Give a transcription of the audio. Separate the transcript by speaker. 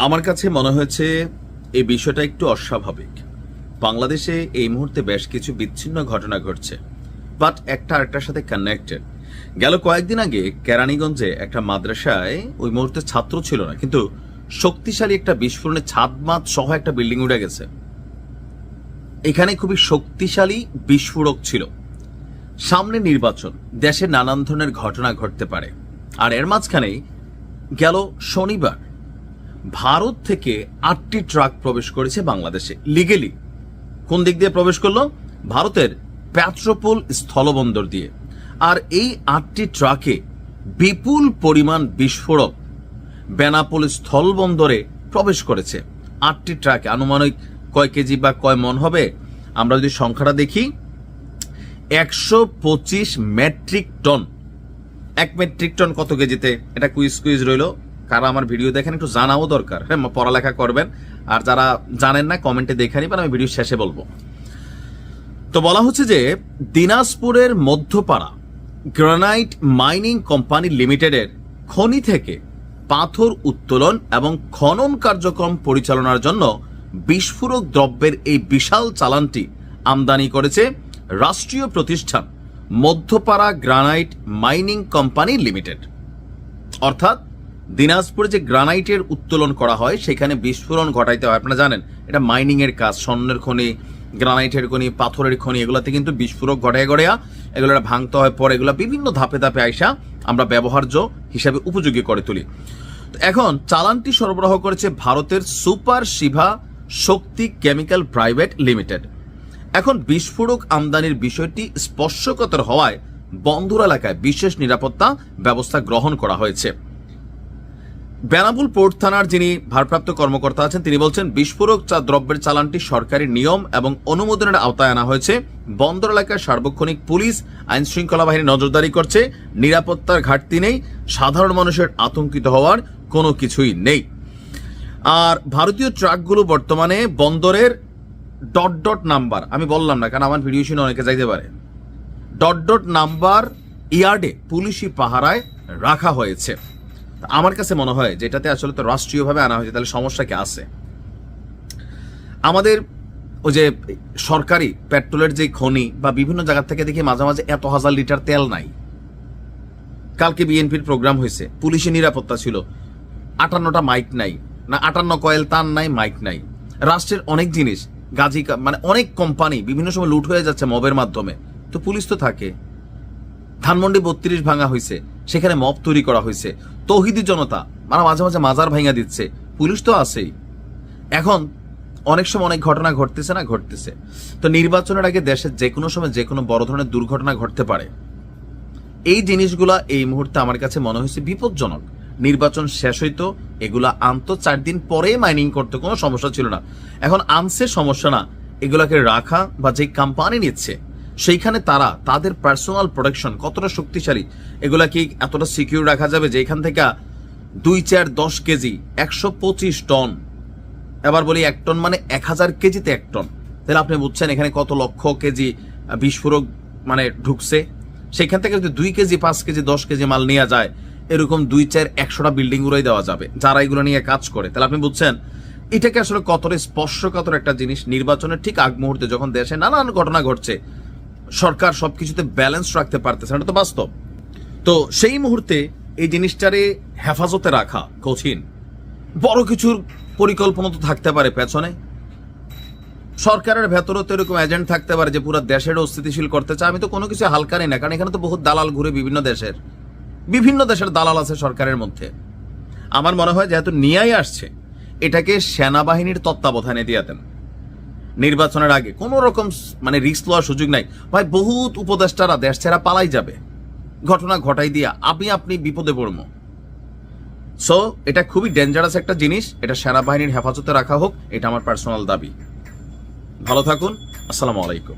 Speaker 1: আমার কাছে মনে হয়েছে এই বিষয়টা একটু অস্বাভাবিক। বাংলাদেশে এই মুহূর্তে বেশ কিছু বিচ্ছিন্ন ঘটনা ঘটছে, বাট একটা আরেকটার সাথে কানেক্টেড। গেল কয়েকদিন আগে কেরানীগঞ্জে একটা মাদ্রাসায় ওই মুহূর্তে ছাত্র ছিল না, কিন্তু শক্তিশালী একটা বিস্ফোরণে ছাদমাত সহ একটা বিল্ডিং উঠে গেছে। এখানে খুবই শক্তিশালী বিস্ফোরক ছিল। সামনে নির্বাচন, দেশে নানান ধরনের ঘটনা ঘটতে পারে। আর এর মাঝখানেই গেল শনিবার ভারত থেকে 8টি ট্রাক প্রবেশ করেছে বাংলাদেশে লিগেলি। কোন দিক দিয়ে প্রবেশ করলো? ভারতের পেট্রোপোল স্থলবন্দর দিয়ে। আর এই 8টি ট্রাকে বিপুল পরিমাণ বিস্ফোরক বেনাপোল স্থলবন্দরে প্রবেশ করেছে। 8টি ট্রাকে আনুমানিক কয় কেজি বা কয় মন হবে আমরা যদি সংখ্যাটা দেখি, 125 মেট্রিক টন। 1 মেট্রিক টন কত কেজিতে? এটা কুইজ রইল। কারা আমার ভিডিও দেখেন একটু জানাও দরকার, হ্যাঁ, পড়ালেখা করবেন। আর যারা জানেন না কমেন্টে দেখে নিবেন, আমি ভিডিও শেষে বলবো। তো বলা হচ্ছে যে দিনাজপুরের মধ্যপাড়া গ্রানাইট মাইনিং কোম্পানি লিমিটেডের খনি থেকে পাথর উত্তোলন এবং খনন কার্যক্রম পরিচালনার জন্য বিস্ফোরক দ্রব্যের এই বিশাল চালানটি আমদানি করেছে রাষ্ট্রীয় প্রতিষ্ঠান Madhyapara granite mining company limited. অর্থাৎ দিনাজপুরে যে গ্রানাইটের উত্তোলন করা হয় সেখানে বিস্ফোরণ ঘটাইতে হয়। আপনারা জানেন এটা মাইনিং এর কাজ, স্বর্ণের খনি, গ্রানাইটের খনি, পাথরের খনি, এগুলাতে কিন্তু বিস্ফোরক গড়াইয়া এগুলো ভাঙতে হয়, পরে এগুলো বিভিন্ন ধাপে ধাপে আইসা আমরা ব্যবহার্য হিসাবে উপযোগী করে তুলি। এখন চালানটি সরবরাহ করেছে ভারতের সুপার শিভা শক্তি কেমিক্যাল প্রাইভেট লিমিটেড। এখন বিস্ফোরক আমদানির বিষয়টি স্পর্শকাতর হওয়ায় বন্দর এলাকায় বিশেষ নিরাপত্তা ব্যবস্থা গ্রহণ করা হয়েছে। বেনাপোল পোর্ট থানার যিনি ভারপ্রাপ্ত কর্মকর্তা আছেন তিনি বলছেন, বিস্ফোরক দ্রব্যের চালানটি সরকারি নিয়ম এবং অনুমোদনের আওতায় আনা হয়েছে। বন্দর এলাকায় সার্বক্ষণিক পুলিশ আইন শৃঙ্খলা বাহিনী নজরদারি করছে। নিরাপত্তার ঘাটতি নেই, সাধারণ মানুষের আতঙ্কিত হওয়ার কোনো কিছুই নেই। আর ভারতীয় ট্রাকগুলো বর্তমানে বন্দরের ডট নাম্বার, আমি বললাম না কারণ আমার ভিডিও শুনে অনেকে যাইতে পারে, ডট নাম্বার ইয়ার্ডে পুলিশি পাহারায় রাখা হয়েছে। আমার কাছে মনে হয় যে এটাতে আসলে তো রাষ্ট্রীয়ভাবে আনা হয়েছে, তাহলে সমস্যা কি আছে? আমাদের ওই যে সরকারি পেট্রোলের যে খনি বা বিভিন্ন জায়গা থেকে দেখি মাঝে মাঝে এত হাজার লিটার তেল নাই। কালকে বিএনপির প্রোগ্রাম হয়েছে, পুলিশি নিরাপত্তা ছিল, 58টা মাইক নাই, না 58 কয়েল তার নাই, মাইক নাই। রাষ্ট্রের অনেক জিনিস গাজী মানে অনেক কোম্পানি বিভিন্ন সময় লুট হয়ে যাচ্ছে মবের মাধ্যমে, তো পুলিশ তো থাকে। ধানমন্ডি 32 ভাঙা হয়েছে, সেখানে মব তৈরি করা হয়েছে, তৌহিদি জনতা মানে মাঝে মাঝে মাজার ভাঙা দিচ্ছে, পুলিশ তো আছেই। এখন অনেক সময় অনেক ঘটনা ঘটতেছে। তো নির্বাচনের আগে দেশের যে কোনো সময় যে কোনো বড় ধরনের দুর্ঘটনা ঘটতে পারে। এই জিনিসগুলা এই মুহূর্তে আমার কাছে মনে হয়েছে বিপজ্জনক। নির্বাচন শেষ হইতো, এগুলা আনতো 4 দিন পরে মাইনিং করতে কোনো সমস্যা ছিল না। এখন আনছে সমস্যা না, এগুলাকে রাখা বা যে কোম্পানি নিচ্ছে সেইখানে তারা তাদের পার্সোনাল প্রোটেকশন কতটা শক্তিশালী, এগুলা কি এতটা সিকিউর রাখা যাবে যে এখান থেকে 2, 4, 10 কেজি 125 টন, এবার বলি 1 টন মানে 1000 কেজিতে 1 টন, তাহলে আপনি বুঝছেন এখানে কত লক্ষ কেজি বিস্ফোরক মানে ঢুকছে। সেখান থেকে যদি 2 কেজি 5 কেজি 10 কেজি মাল নেওয়া যায়, এরকম 2, 4, 100টা বিল্ডিং উড়াই দেওয়া যাবে যারা এগুলো নিয়ে কাজ করে। তাহলে আপনি বুঝছেন এটাকে আসলে কতটা স্পর্শকাতর একটা জিনিস। নির্বাচনের ঠিক আগ মুহূর্তে যখন দেশে নানান ঘটনা ঘটছে, সরকার সবকিছুতে ব্যালেন্স রাখতে পারতেছে, এটা তো বাস্তব। তো সেই মুহূর্তে এই জিনিসটারে হেফাজতে রাখা কঠিন। বড় কিছুর পরিকল্পনা তো থাকতে পারে পেছনে, সরকারের ভেতরে তো এরকম এজেন্ট থাকতে পারে যে পুরো দেশের অস্থিতিশীল করতে চায়। আমি তো কোনো কিছু হালকা নেই না, কারণ এখানে তো বহুত দালাল ঘুরে, বিভিন্ন দেশের দালাল আছে সরকারের মধ্যে। আমার মনে হয় যেহেতু নিয়েই আসছে, এটাকে সেনাবাহিনীর তত্ত্বাবধানে দিয়ে দেন। নির্বাচনের আগে কোন রকম মানে রিস্ক লওয়ার সুযোগ নাই ভাই। বহুত উপদেষ্টারা দেশ ছেড়া পালাই যাবে, ঘটনা ঘটাই দিয়া আপনি বিপদে পড়বো। সো এটা খুবই ডেঞ্জারাস একটা জিনিস, এটা সেনাবাহিনীর হেফাজতে রাখা হোক, এটা আমার পার্সোনাল দাবি। ভালো থাকুন, আসসালামু আলাইকুম।